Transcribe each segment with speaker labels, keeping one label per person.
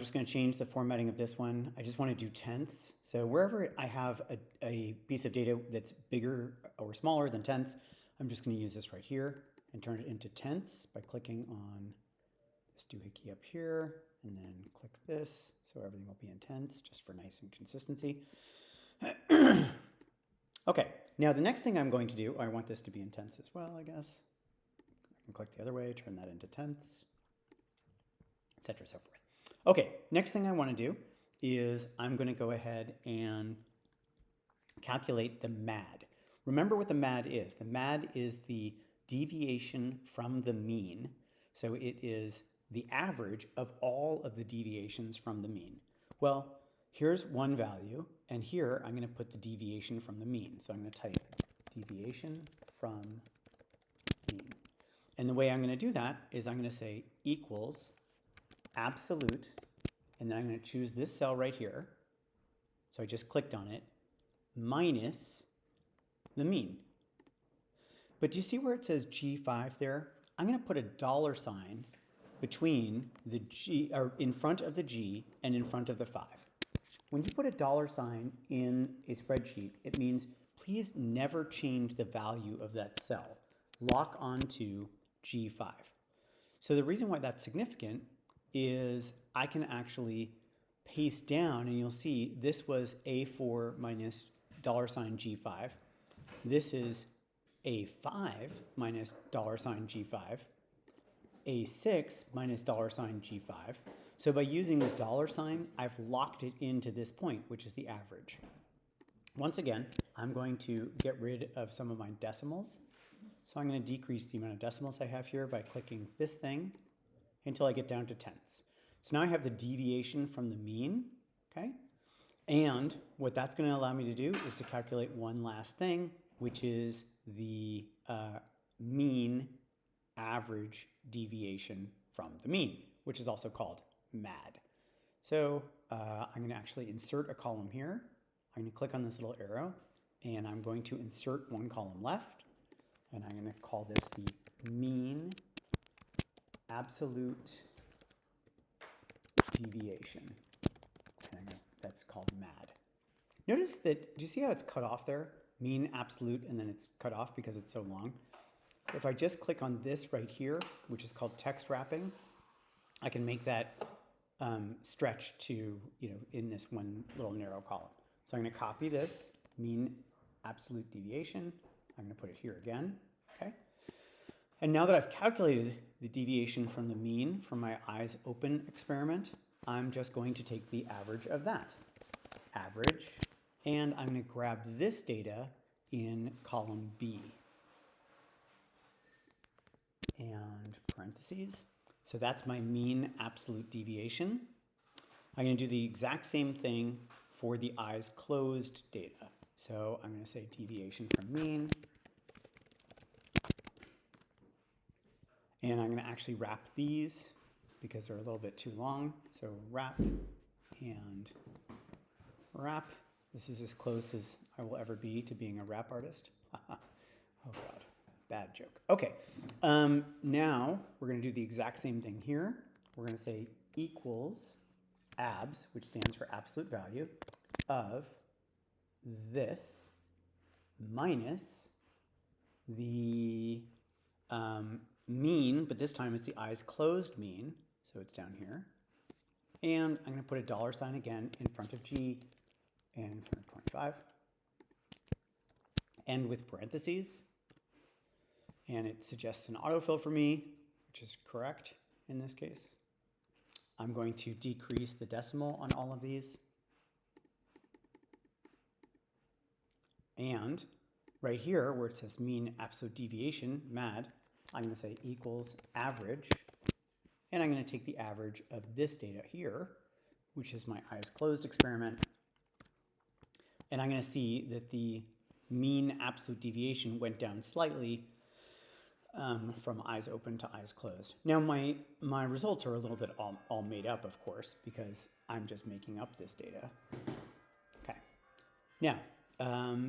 Speaker 1: just going to change the formatting of this one. I just want to do tenths. So wherever I have a piece of data that's bigger or smaller than tenths, I'm just going to use this right here and turn it into tenths by clicking on this doohickey up here and then click this. So everything will be in tenths just for nice and consistency. Okay, now the next thing I'm going to do, I want this to be in tenths as well, I guess. I can click the other way, turn that into tenths, etc. so forth. Okay, next thing I want to do is I'm going to go ahead and calculate the MAD. Remember what the MAD is. The MAD is the deviation from the mean. So it is the average of all of the deviations from the mean. Well, here's one value, and here I'm going to put the deviation from the mean. So I'm going to type deviation from mean. And the way I'm going to do that is I'm going to say equals absolute, and then I'm going to choose this cell right here. So I just clicked on it, minus the mean. But do you see where it says G5 there? I'm going to put a dollar sign between the G, or in front of the G and in front of the 5. When you put a dollar sign in a spreadsheet, it means please never change the value of that cell. Lock onto G5. So the reason why that's significant is I can actually paste down, and you'll see this was A4 minus $G5. This is A5 minus $G5. A6 minus $G5. So by using the dollar sign, I've locked it into this point, which is the average. Once again, I'm going to get rid of some of my decimals. So I'm going to decrease the amount of decimals I have here by clicking this thing until I get down to tenths. So now I have the deviation from the mean, okay? And what that's going to allow me to do is to calculate one last thing, which is the mean average deviation from the mean, which is also called MAD. So I'm going to actually insert a column here. I'm going to click on this little arrow, and I'm going to insert one column left, and I'm going to call this the mean absolute deviation. And that's called MAD. Notice that, do you see how it's cut off there? Mean absolute, and then it's cut off because it's so long. If I just click on this right here, which is called text wrapping, I can make that stretch to, in this one little narrow column. So I'm going to copy this mean absolute deviation. I'm going to put it here again, okay? And now that I've calculated the deviation from the mean from my eyes open experiment, I'm just going to take the average of that. Average, and I'm going to grab this data in column B. And parentheses. So that's my mean absolute deviation. I'm going to do the exact same thing for the eyes closed data. So I'm going to say deviation from mean. And I'm going to actually wrap these because they're a little bit too long. So wrap and wrap. This is as close as I will ever be to being a rap artist. Oh God, bad joke. Okay, now we're going to do the exact same thing here. We're going to say equals abs, which stands for absolute value, of this minus the mean, but this time it's the eyes closed mean, so it's down here. And I'm going to put a dollar sign again in front of G and in front of 25. And with parentheses. And it suggests an autofill for me, which is correct in this case. I'm going to decrease the decimal on all of these. And right here, where it says mean absolute deviation, MAD, I'm going to say equals average. And I'm going to take the average of this data here, which is my eyes closed experiment. And I'm going to see that the mean absolute deviation went down slightly from eyes open to eyes closed. Now my results are a little bit all made up, of course, because I'm just making up this data. Okay. Now,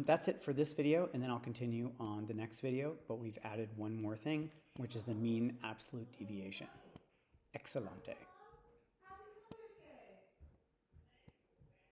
Speaker 1: that's it for this video, and then I'll continue on the next video, but we've added one more thing, which is the mean absolute deviation. Excelente.